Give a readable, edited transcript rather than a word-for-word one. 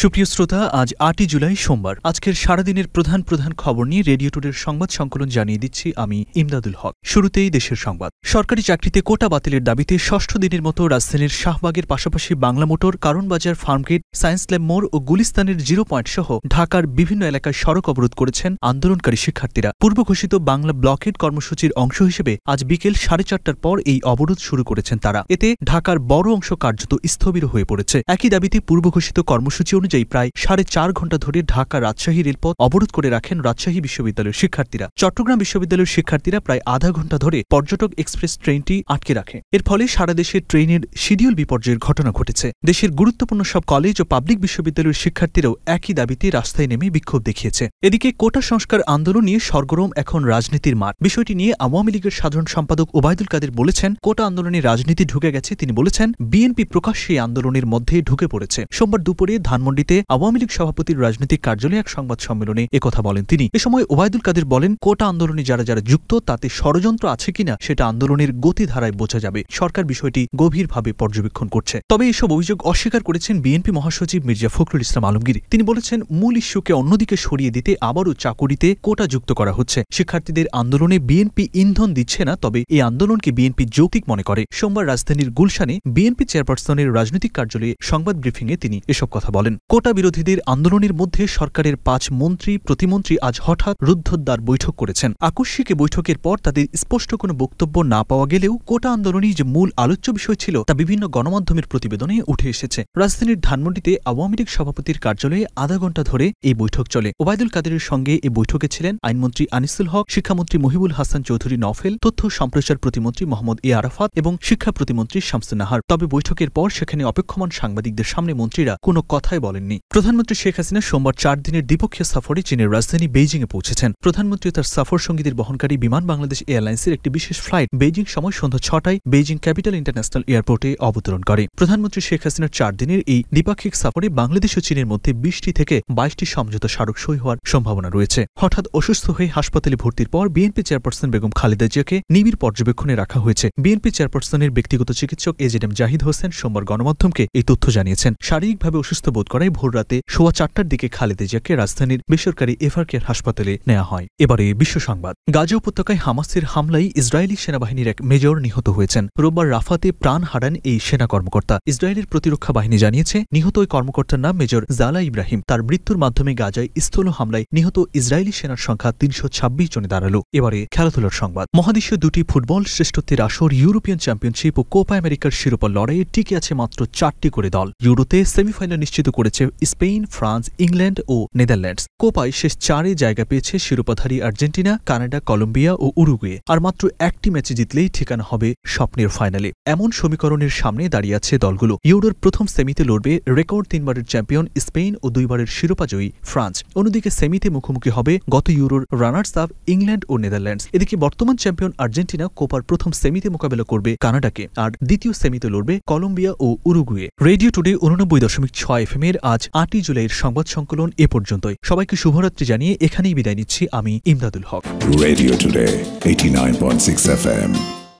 সুপ্রিয় শ্রোতা, আজ ৮ই জুলাই সোমবার। আজকের সারাদিনের প্রধান প্রধান খবর নিয়ে রেডিও টুডের সংবাদ সংকলন জানিয়ে দিচ্ছি আমি ইমদাদুল হক। শুরুতেই দেশের সংবাদ। সরকারি চাকরিতে কোটা বাতিলের দাবিতে ষষ্ঠ দিনের মতো রাজধানীর শাহবাগের পাশাপাশি Bangla motor, কারণবাজার, Farmgate, science lab মোড় ও গুলিস্তানের 0 পয়েন্ট সহ ঢাকার বিভিন্ন এলাকায় সড়ক অবরোধ করেছেন আন্দোলনকারী শিক্ষার্থীরা। পূর্ব ঘোষিত বাংলা ব্লকেড কর্মসূচির অংশ হিসেবে আজ বিকেল 4:30টার পর এই অবরোধ শুরু করেছেন তারা। এতে ঢাকার বড় অংশ কার্যত স্থবির হয়ে পড়েছে। একই দাবিতে পূর্ব ঘোষিত কর্মসূচি অনুযায়ী প্রায় 4.5 ঘণ্টা ধরে ঢাকা রাজশাহী রেলপথ অবরোধ করে রাখেন রাজশাহী বিশ্ববিদ্যালয়ের শিক্ষার্থীরা। চট্টগ্রাম বিশ্ববিদ্যালয়ের শিক্ষার্থীরা প্রায় আধা ঘণ্টা ধরে পর্যটক এক্সপ্রেস ট্রেনটি আটকে রাখে। এর ফলে সারা দেশে ট্রেনের শিডিউল বিপর্যয়ের ঘটনা ঘটেছে। দেশের গুরুত্বপূর্ণ সব কলেজ ও পাবলিক বিশ্ববিদ্যালয়ের শিক্ষার্থীরাও একই দাবিতে রাস্তায় নেমে বিক্ষোভ দেখিয়েছে। এদিকে কোটা সংস্কার আন্দোলন নিয়ে সরগরম এখন রাজনীতির মাঠ। বিষয়টি নিয়ে আওয়ামী লীগের সাধারণ সম্পাদক ওবায়দুল কাদের বলেছেন, কোটা আন্দোলনে রাজনীতি ঢুকে গেছে। তিনি বলেছেন, বিএনপি প্রকাশ্যে আন্দোলনের মধ্যে ঢুকে পড়েছে। সোমবার দুপুরে ধানমন্ডিতে আওয়ামী লীগ সভাপতির রাজনৈতিক কার্যালয়ে এক সংবাদ সম্মেলনে একথা বলেন তিনি। এ সময় ওবায়দুল কাদের বলেন, কোটা আন্দোলনে যারা যারা যুক্ত তাতে ষড়যন্ত্র আছে কিনা সেটা আন্দোলনের গতিধারায় বোঝা যাবে। সরকার বিষয়টি গভীরভাবে পর্যবেক্ষণ করছে। তবে এসব অভিযোগ অস্বীকার করেছেন বিএনপি মহাসচিব মির্জা ফখরুল ইসলাম আলমগীর। তিনি বলেছেন, মূল ইস্যুকে অন্যদিকে সরিয়ে দিতে আবারও চাকুরিতে কোটা যুক্ত করা হচ্ছে। শিক্ষার্থীদের আন্দোলনে বিএনপি ইন্ধন দিচ্ছে না, তবে এই আন্দোলনকে বিএনপি যৌক্তিক মনে করে। সোমবার রাজধানীর গুলশানে বিএনপি চেয়ারপারসনের রাজনৈতিক কার্যালয়ে সংবাদ ব্রিফিংয়ে তিনি এসব কথা বলেন। কোটা বিরোধীদের আন্দোলনের মধ্যে সরকারের 5 মন্ত্রী প্রতিমন্ত্রী আজ হঠাৎ রুদ্ধদ্বার বৈঠক করেছেন। আকস্মিক বৈঠকের পর তাদের স্পষ্ট কোনো বক্তব্য না পাওয়া গেলেও কোটা আন্দোলনই যে মূল আলোচ্য বিষয় ছিল তা বিভিন্ন গণমাধ্যমের প্রতিবেদনে উঠে এসেছে। রাজধানীর ধানমন্ডিতে আওয়ামী লীগ সভাপতির কার্যালয়ে আধা ঘণ্টা ধরে এই বৈঠক চলে। ওবায়দুল কাদেরের সঙ্গে এই বৈঠকে ছিলেন আইনমন্ত্রী আনিসুল হক, শিক্ষামন্ত্রী মহিবুল হাসান চৌধুরী নফেল, তথ্য সম্প্রচার প্রতিমন্ত্রী মোহাম্মদ এ আরাফাত এবং শিক্ষা প্রতিমন্ত্রী শামসুন নাহার। তবে বৈঠকের পর সেখানে অপেক্ষমান সাংবাদিকদের সামনে মন্ত্রীরা কোনো কথাই বলেননি। প্রধানমন্ত্রী শেখ হাসিনা সোমবার 4 দিনের দ্বিপক্ষীয় সফরে চীনের রাজধানী বেইজিংয়ে পৌঁছেছেন। প্রধানমন্ত্রী তার সফর সঙ্গীদের বহনকারী বিমান বাংলাদেশ এয়ারলাইন্সের একটি বিশেষ ফ্লাইট বেইজিং সময় সন্ধ্যা 6টায় বেইজিং ক্যাপিটাল ইন্টারন্যাশনাল এয়ারপোর্টে অবতরণ করে। প্রধানমন্ত্রী শেখ হাসিনার 4 দিনের এই দ্বিপাক্ষিক সফরে বাংলাদেশ ও চীনের মধ্যে 20টি থেকে 22টি সমঝোতা স্মারক সই হওয়ার সম্ভাবনা রয়েছে। হঠাৎ অসুস্থ হয়ে হাসপাতালে ভর্তির পর বিএনপি চেয়ারপারসন বেগম খালেদা জিয়াকে নিবিড় পর্যবেক্ষণে রাখা হয়েছে। বিএনপি চেয়ারপারসনের ব্যক্তিগত চিকিৎসক এজেডএম জাহিদ হোসেন সোমবার গণমাধ্যমকে এই তথ্য জানিয়েছেন। শারীরিকভাবে অসুস্থ বোধ করায় ভোররাতে 4:15টার দিকে খালেদা জিয়াকে রাজধানীর বেসরকারি এভারকেয়ার হাসপাতালে নেওয়া হয়। এবারে বিশ্ব সংবাদ। গাজা উপত্যকায় হামাসের হামলায় ইসরায়েলি সেনাবাহিনীর এক মেজর নিহত হয়েছেন। রোববার রাফাতে প্রাণ হারান এই সেনা কর্মকর্তা। ইসরায়েলের প্রতিরক্ষা বাহিনী জানিয়েছে, নিহত ওই কর্মকর্তার নাম মেজর জালা ইব্রাহিম। তার মৃত্যুর মাধ্যমে গাজায় স্থল হামলায় নিহত ইসরায়েলি সেনার সংখ্যা 326 জনে দাঁড়ালো। এবারে খেলাধুলার সংবাদ। মহাদেশীয় দুটি ফুটবল শ্রেষ্ঠত্বের আসর, ইউরোপিয়ান চ্যাম্পিয়নশিপ ও কোপা আমেরিকার শিরোপা লড়াইয়ে টিকে আছে মাত্র 4টি করে দল। ইউরোতে সেমিফাইনাল নিশ্চিত করেছে স্পেন, ফ্রান্স, ইংল্যান্ড ও নেদারল্যান্ডস। কোপায় শেষ 4-এ জায়গা পেয়েছে শিরোপাধারী আর্জেন্টিনা, কানাডা, কলম্বিয়া ও উরুগুয়ে। আর মাত্র একটি ম্যাচে জিতলেই ঠিকানা হবে স্বপ্নের ফাইনালে। এমন সমীকরণের সামনে দাঁড়িয়ে আছে দলগুলো। ইউরোর প্রথম সেমিতে লড়বে রেকর্ড 3বারের চ্যাম্পিয়ন স্পেন ও 2বারের শিরোপাজয়ী ফ্রান্স। অন্যদিকে সেমিতে মুখোমুখি হবে গত ইউরোর রানার্স আপ ইংল্যান্ড ও নেদারল্যান্ডস। এদিকে বর্তমান চ্যাম্পিয়ন আর্জেন্টিনা কোপার প্রথম সেমিতে মোকাবেলা করবে কানাডাকে, আর দ্বিতীয় সেমিতে লড়বে কলম্বিয়া ও উরুগুয়ে। রেডিও টুডে 89.6 FM এর আজ 8ই জুলাইয়ের সংবাদ সংকলন এ পর্যন্তই। সবাইকে শুভরাত্রি জানিয়ে এখানেই বিদায় নিচ্ছি আমি Imdadul Haque. Radio today 89.6 FM।